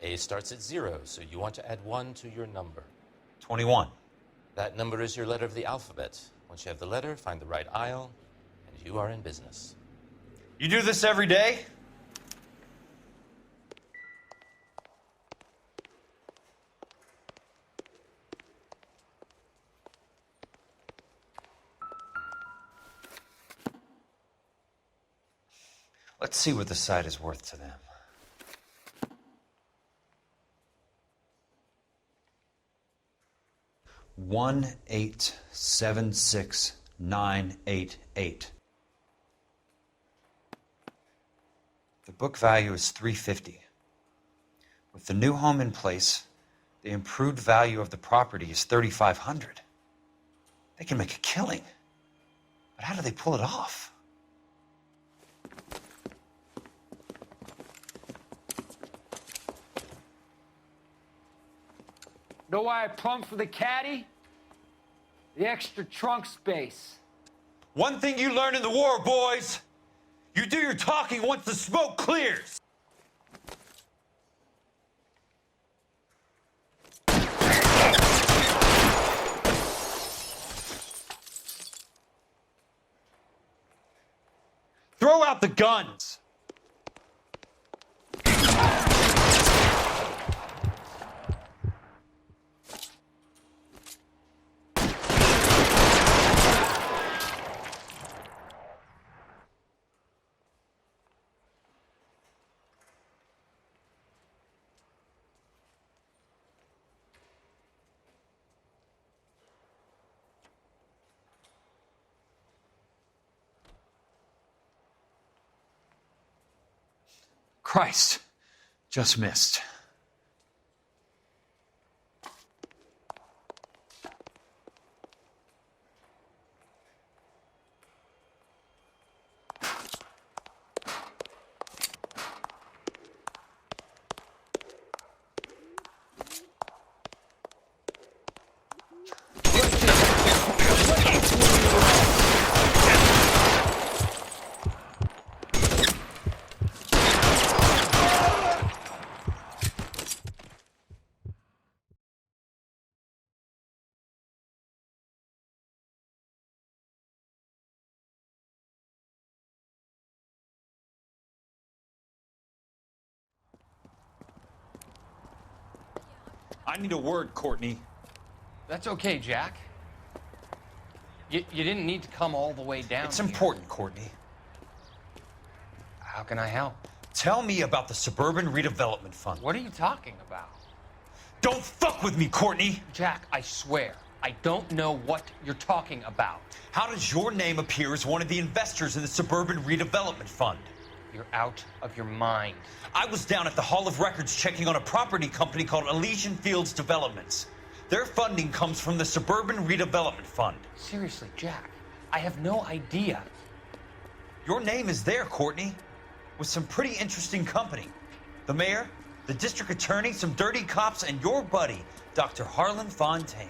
A starts at 0, so you want to add 1 to your number. 21. That number is your letter of the alphabet. Once you have the letter, find the right aisle, and you are in business. You do this every day? Let's see what the site is worth to them. $1,876,988. The book value is $350. With the new home in place, the improved value of the property is $3,500. They can make a killing. But how do they pull it off? Know why I plumbed for the caddy? The extra trunk space. One thing you learn in the war, boys, you do your talking once the smoke clears. Throw out the guns. Christ, just missed. I need a word, Courtney. That's okay, Jack. You didn't need to come all the way down It's here. important, Courtney. How can I help? Tell me about the Suburban Redevelopment Fund. What are you talking about? Don't fuck with me, Courtney! Jack, I swear, I don't know what you're talking about. How does your name appear as one of the investors in the Suburban Redevelopment Fund? You're out of your mind. I was down at the Hall of Records checking on a property company called Elysian Fields Developments. Their funding comes from the Suburban Redevelopment Fund. Seriously, Jack, I have no idea. Your name is there, Courtney, with some pretty interesting company. The mayor, the district attorney, some dirty cops, and your buddy, Dr. Harlan Fontaine.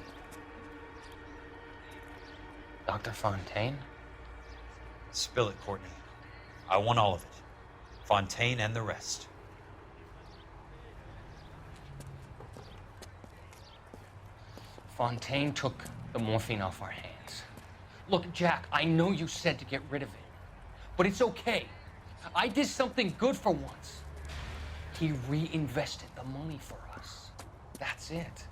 Dr. Fontaine? Spill it, Courtney. I want all of it. Fontaine and the rest. Fontaine took the morphine off our hands. Look, Jack, I know you said to get rid of it, but it's okay. I did something good for once. He reinvested the money for us. That's it.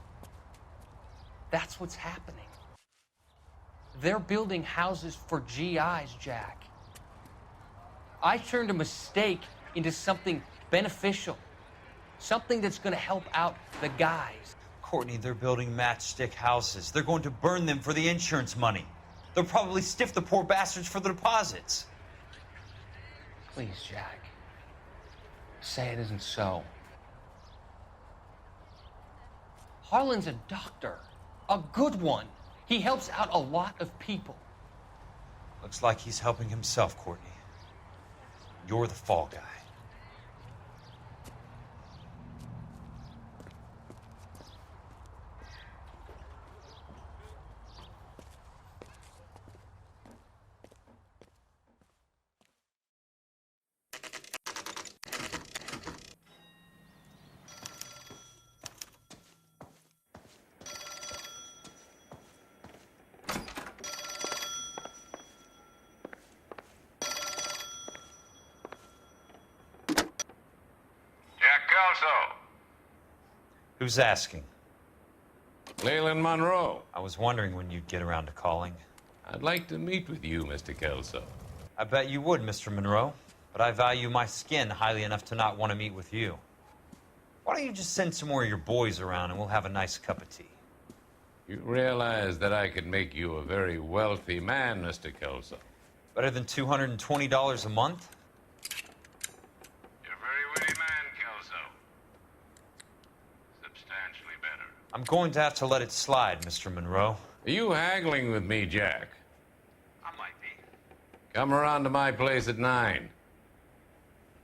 That's what's happening. They're building houses for GIs, Jack. I turned a mistake into something beneficial, something that's going to help out the guys. Courtney, they're building matchstick houses. They're going to burn them for the insurance money. They'll probably stiff the poor bastards for the deposits. Please, Jack, say it isn't so. Harlan's a doctor, a good one. He helps out a lot of people. Looks like he's helping himself, Courtney. You're the fall guy. Kelso. Who's asking? Leland Monroe. I was wondering when you'd get around to calling. I'd like to meet with you, Mr. Kelso. I bet you would, Mr. Monroe. But I value my skin highly enough to not want to meet with you. Why don't you just send some more of your boys around and we'll have a nice cup of tea? You realize that I could make you a very wealthy man, Mr. Kelso. Better than $220 a month? You're a very witty man, Kelso. Substantially better. I'm going to have to let it slide, Mr. Monroe. Are you haggling with me, Jack? I might be. Come around to my place at 9.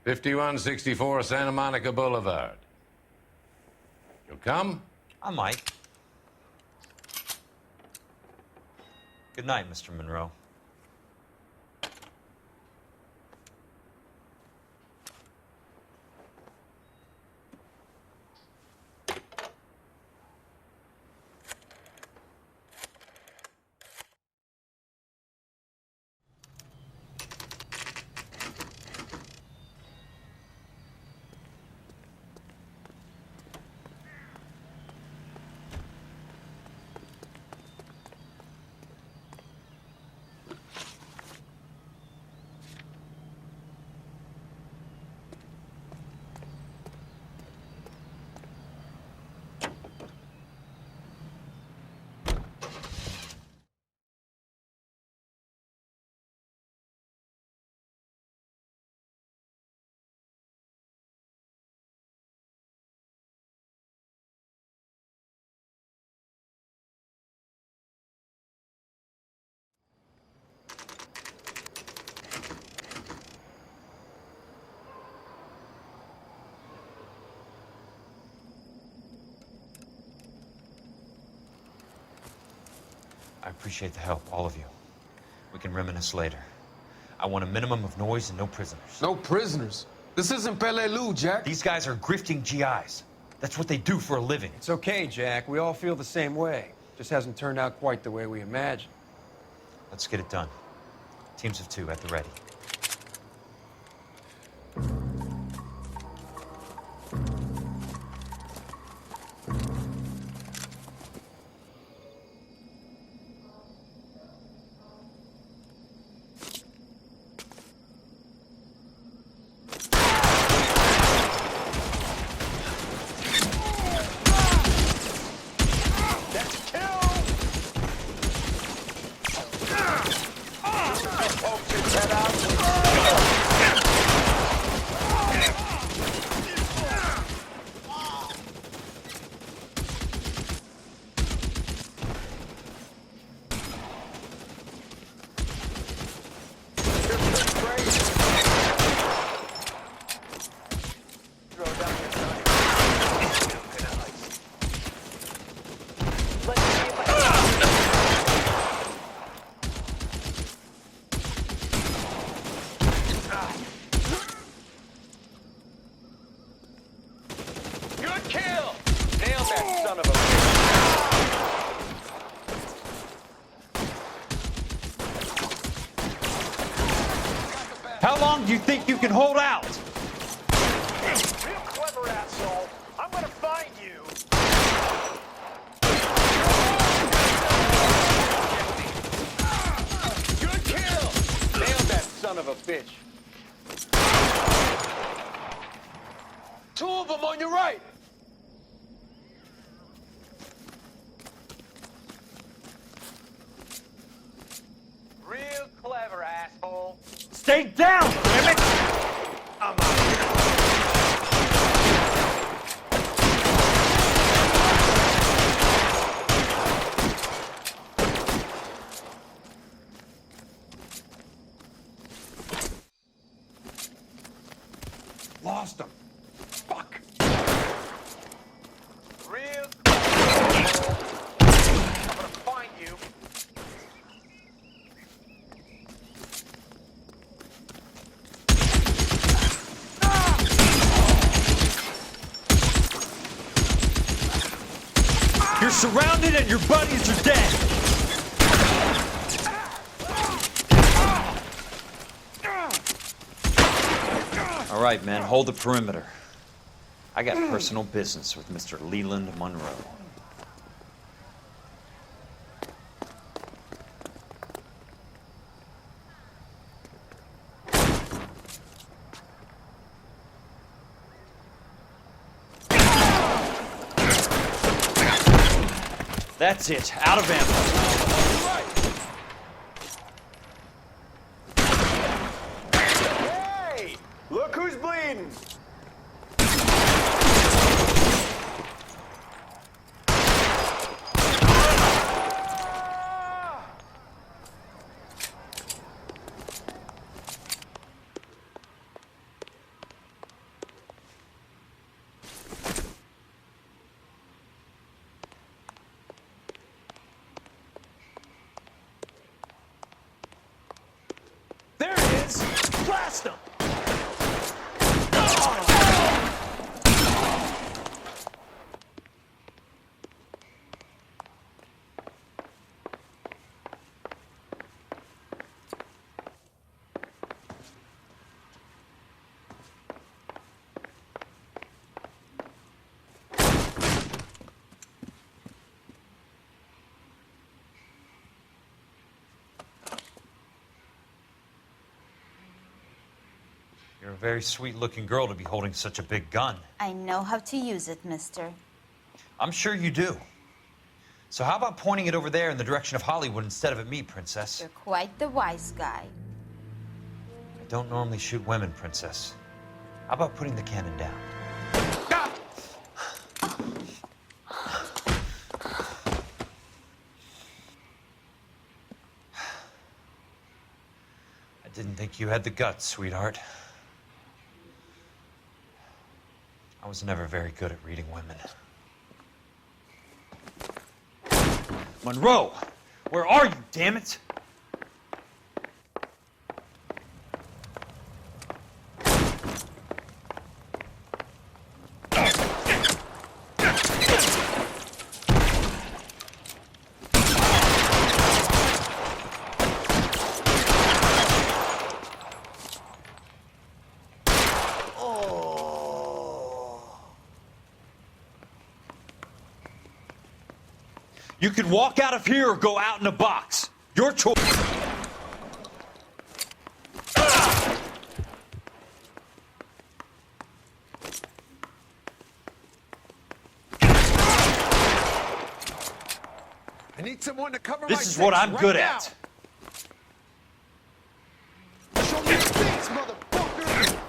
5164 Santa Monica Boulevard. You'll come? I might. Good night, Mr. Monroe. I appreciate the help, all of you. We can reminisce later. I want a minimum of noise and no prisoners. No prisoners? This isn't Peleliu, Jack. These guys are grifting GIs. That's what they do for a living. It's okay, Jack. We all feel the same way. Just hasn't turned out quite the way we imagined. Let's get it done. Teams of 2 at the ready. How long do you think you can hold out? Real clever, asshole. I'm gonna find you. Good kill! Nailed that son of a bitch. Two of them on your right. Real clever, asshole. Stay down, damn it! I'm out here. Lost him. Fuck. Real clever. I'm gonna find you. You're surrounded and your buddies are dead. All right, men, hold the perimeter. I got personal business with Mr. Leland Monroe. That's it. Out of ammo. Hey! Look who's bleeding! There he is! Blast him! You're a very sweet-looking girl to be holding such a big gun. I know how to use it, mister. I'm sure you do. So how about pointing it over there in the direction of Hollywood instead of at me, Princess? You're quite the wise guy. I don't normally shoot women, Princess. How about putting the cannon down? I didn't think you had the guts, sweetheart. I was never very good at reading women. Monroe! Where are you, damn it? You could walk out of here or go out in a box. Your choice. I need someone to cover my This is what six I'm right good now. at. Show me your face, motherfucker!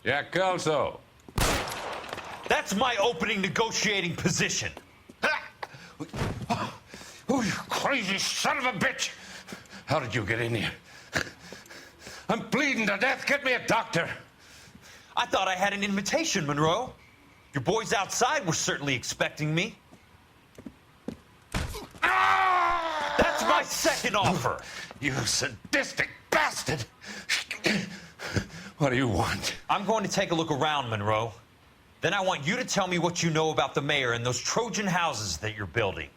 Jack Kelso. That's my opening negotiating position. Oh, you crazy son of a bitch! How did you get in here? I'm bleeding to death. Get me a doctor. I thought I had an invitation, Monroe. Your boys outside were certainly expecting me. That's my second offer. You sadistic bastard! What do you want? I'm going to take a look around, Monroe. Then I want you to tell me what you know about the mayor and those Trojan houses that you're building.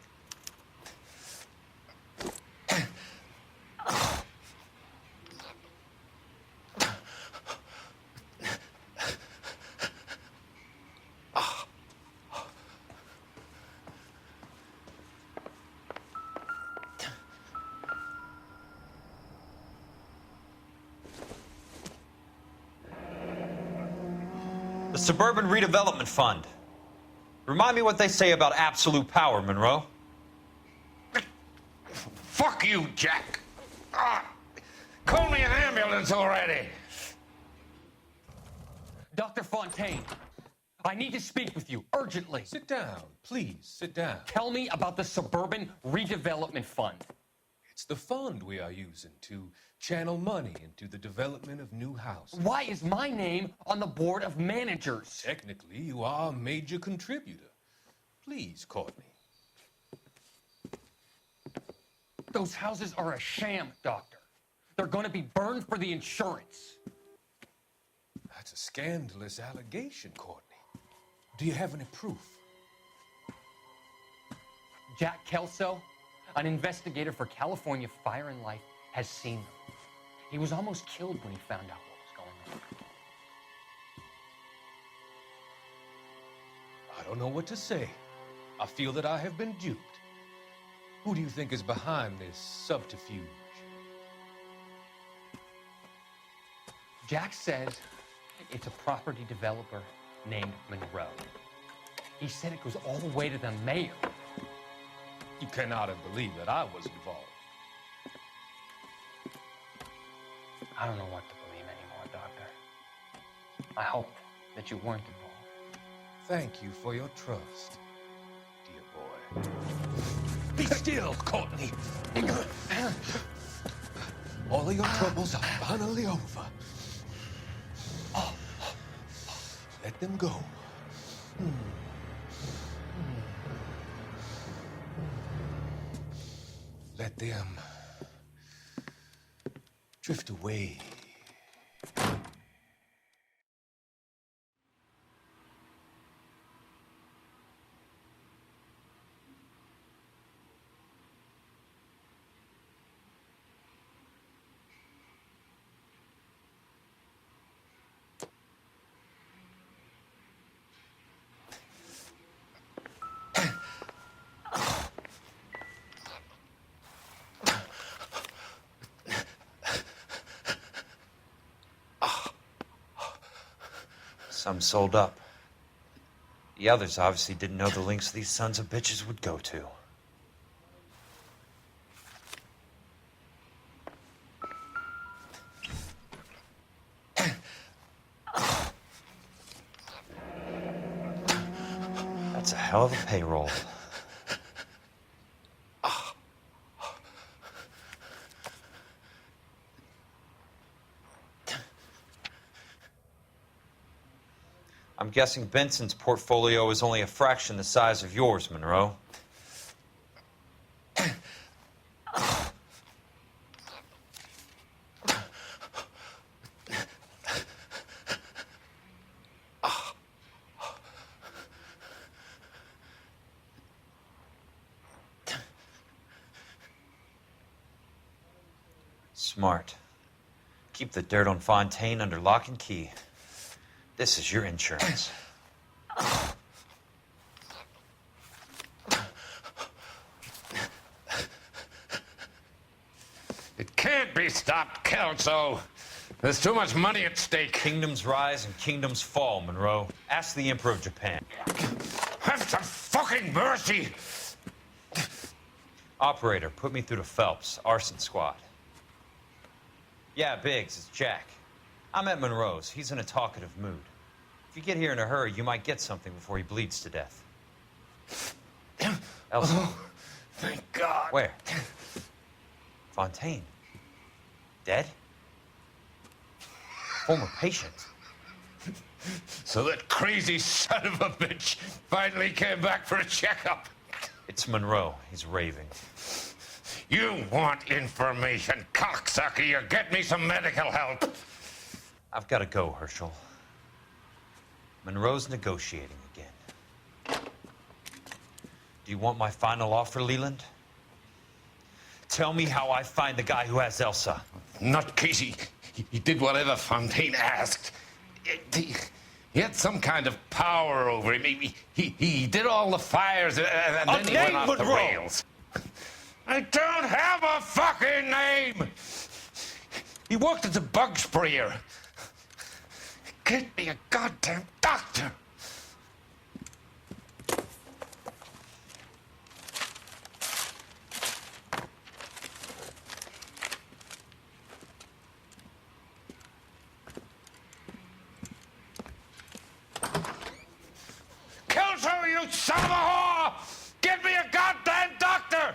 The Suburban Redevelopment Fund. Remind me what they say about absolute power, Monroe. Fuck you, Jack! Call me an ambulance already! Dr. Fontaine, I need to speak with you urgently. Sit down, please, sit down. Tell me about the Suburban Redevelopment Fund. It's the fund we are using to channel money into the development of new houses. Why is my name on the board of managers? Technically, you are a major contributor. Please, Courtney. Those houses are a sham, Doctor. They're going to be burned for the insurance. That's a scandalous allegation, Courtney. Do you have any proof? Jack Kelso, an investigator for California Fire and Life, has seen them. He was almost killed when he found out what was going on. I don't know what to say. I feel that I have been duped. Who do you think is behind this subterfuge? Jack says it's a property developer named Monroe. He said it goes all the way to the mayor. You cannot have believed that I was involved. I don't know what to believe anymore, Doctor. I hoped that you weren't involved. Thank you for your trust, dear boy. Be still, Courtney. All of your troubles are finally over. Let them go. Let them drift away. Some sold up. The others obviously didn't know the lengths these sons of bitches would go to. That's a hell of a payroll. I'm guessing Benson's portfolio is only a fraction the size of yours, Monroe. Smart. Keep the dirt on Fontaine under lock and key. This is your insurance. It can't be stopped, Kelso. There's too much money at stake. Kingdoms rise and kingdoms fall, Monroe. Ask the Emperor of Japan. Have some fucking mercy! Operator, put me through to Phelps, arson squad. Yeah, Biggs, it's Jack. I'm at Monroe's. He's in a talkative mood. If you get here in a hurry, you might get something before he bleeds to death. Elsa. Oh, thank God. Where? Fontaine. Dead? Former patient. So that crazy son of a bitch finally came back for a checkup. It's Monroe. He's raving. You want information, cocksucker. You get me some medical help. I've got to go, Herschel. Monroe's negotiating again. Do you want my final offer, Leland? Tell me how I find the guy who has Elsa. Nutcase, he did whatever Fontaine asked. He had some kind of power over him. He did all the fires, and then he went off the rails. I don't have a fucking name! He worked as a bug sprayer. Get me a goddamn doctor! Kelso, you son of a whore! Get me a goddamn doctor!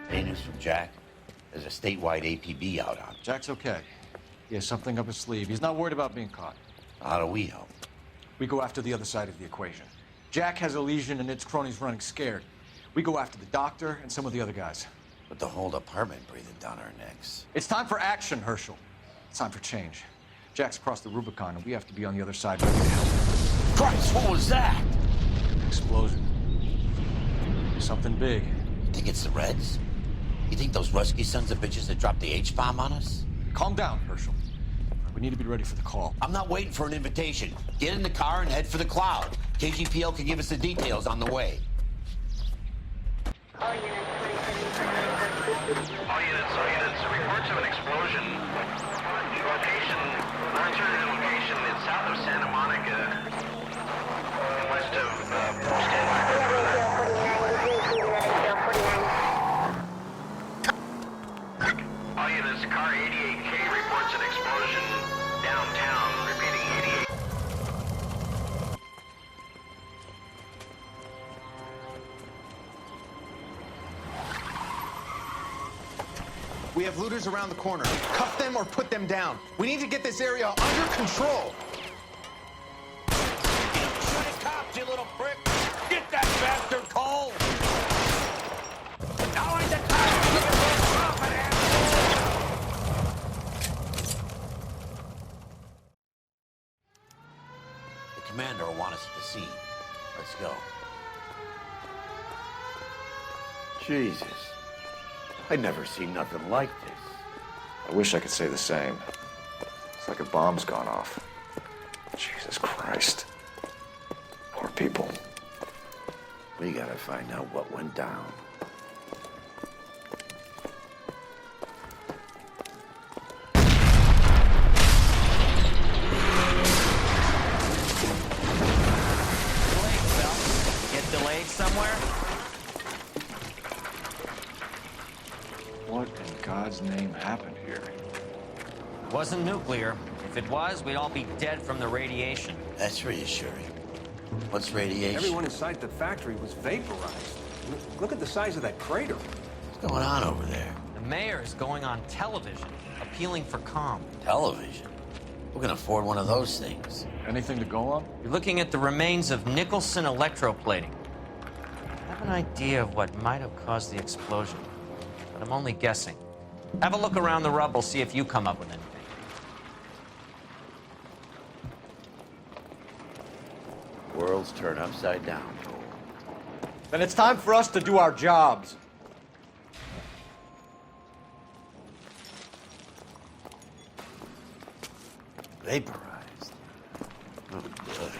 Hey, news from Jack. There's a statewide APB out on. Jack's okay. He has something up his sleeve. He's not worried about being caught. How do we help? We go after the other side of the equation. Jack has a legion and its cronies running scared. We go after the doctor and some of the other guys. With the whole department breathing down our necks. It's time for action, Herschel. It's time for change. Jack's crossed the Rubicon, and we have to be on the other side ready to help. Christ, what was that? Explosion. Something big. You think it's the Reds? You think those Rusky sons of bitches that dropped the H-bomb on us? Calm down, Herschel. We need to be ready for the call. I'm not waiting for an invitation. Get in the car and head for the cloud. KGPL can give us the details on the way. All units, reports of an explosion. Location, alternative location is south of Santa Monica, west of, stand by for all units, car 88K reports an explosion downtown, repeating 88. We have looters around the corner. Cuff them or put them down. We need to get this area under control. Shut it, cops, you little prick! Get that bastard cold! Now ain't the time to give it a profit, The commander will want us at the scene. Let's go. Jesus. I never seen nothing like this. I wish I could say the same. It's like a bomb's gone off. Jesus Christ. Poor people. We gotta find out what went down. Get delayed somewhere? What in God's name happened here? Wasn't nuclear. If it was, we'd all be dead from the radiation. That's reassuring. What's radiation? Everyone inside the factory was vaporized. Look at the size of that crater. What's going on over there? The mayor is going on television, appealing for calm. Television? Who can afford one of those things? Anything to go on? You're looking at the remains of Nicholson electroplating. I have an idea of what might have caused the explosion, but I'm only guessing. Have a look around the rubble, see if you come up with anything. Worlds turn upside down, Cole. Then it's time for us to do our jobs. Vaporized. Oh, good.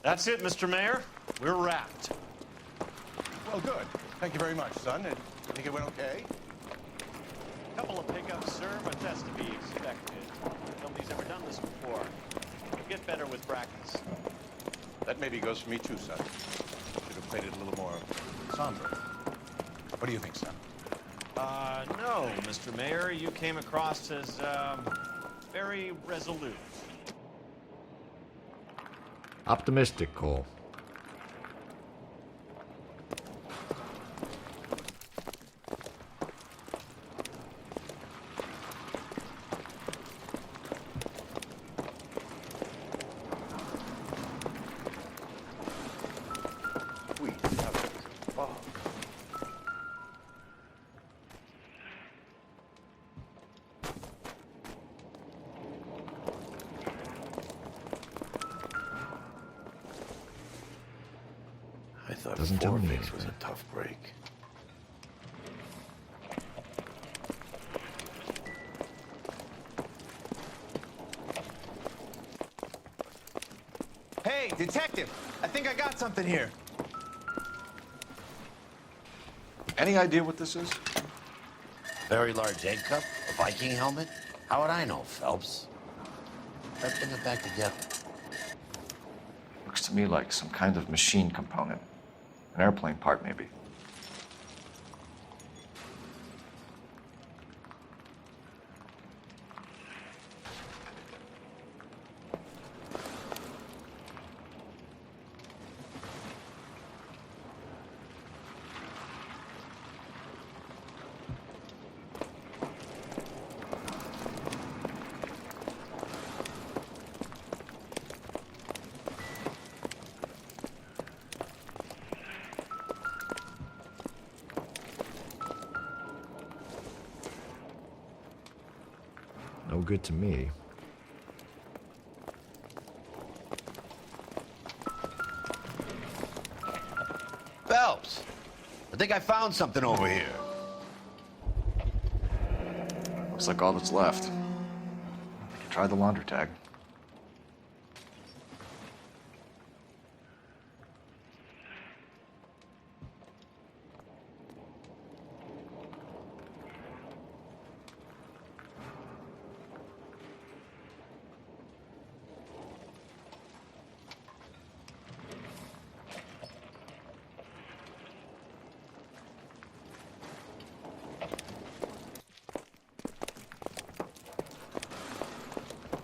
That's it, Mr. Mayor. We're wrapped. Well, good. Thank you very much, son. And you think it went okay? Couple of pickups, sir, but that's to be expected. Nobody's ever done this before. You'll get better with practice. That maybe goes for me too, son. Should have played it a little more somber. What do you think, son? No, Mr. Mayor. You came across as, very resolute. Optimistic, Cole. I thought Doesn't tell me Forfix was a anything. tough break. Hey, detective! I think I got something here. Any idea what this is? Very large egg cup? A Viking helmet? How would I know, Phelps? Try putting it back together. Looks to me like some kind of machine component. An airplane part, maybe. No good to me. Phelps, I think I found something over here. Looks like all that's left. Try the launder tag.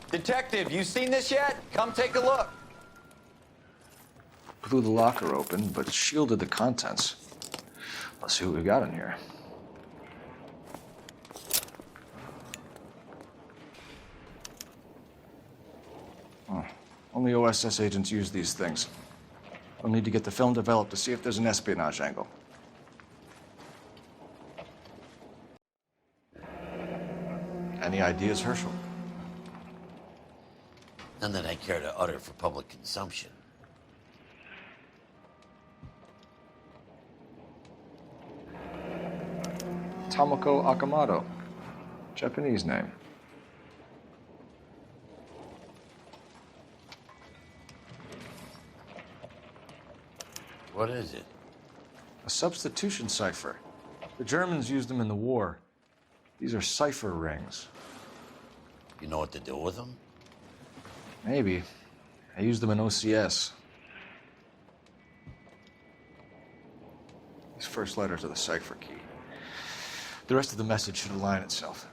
Detective, you seen this yet? Come take a look. Blew the locker open, but shielded the contents. Let's see what we got in here. Oh, only OSS agents use these things. We'll need to get the film developed to see if there's an espionage angle. Any ideas, Herschel? None that I care to utter for public consumption. Tomoko Akamoto. Japanese name. What is it? A substitution cipher. The Germans used them in the war. These are cipher rings. You know what to do with them? Maybe. I used them in OCS. These first letters are the cipher key. The rest of the message should align itself.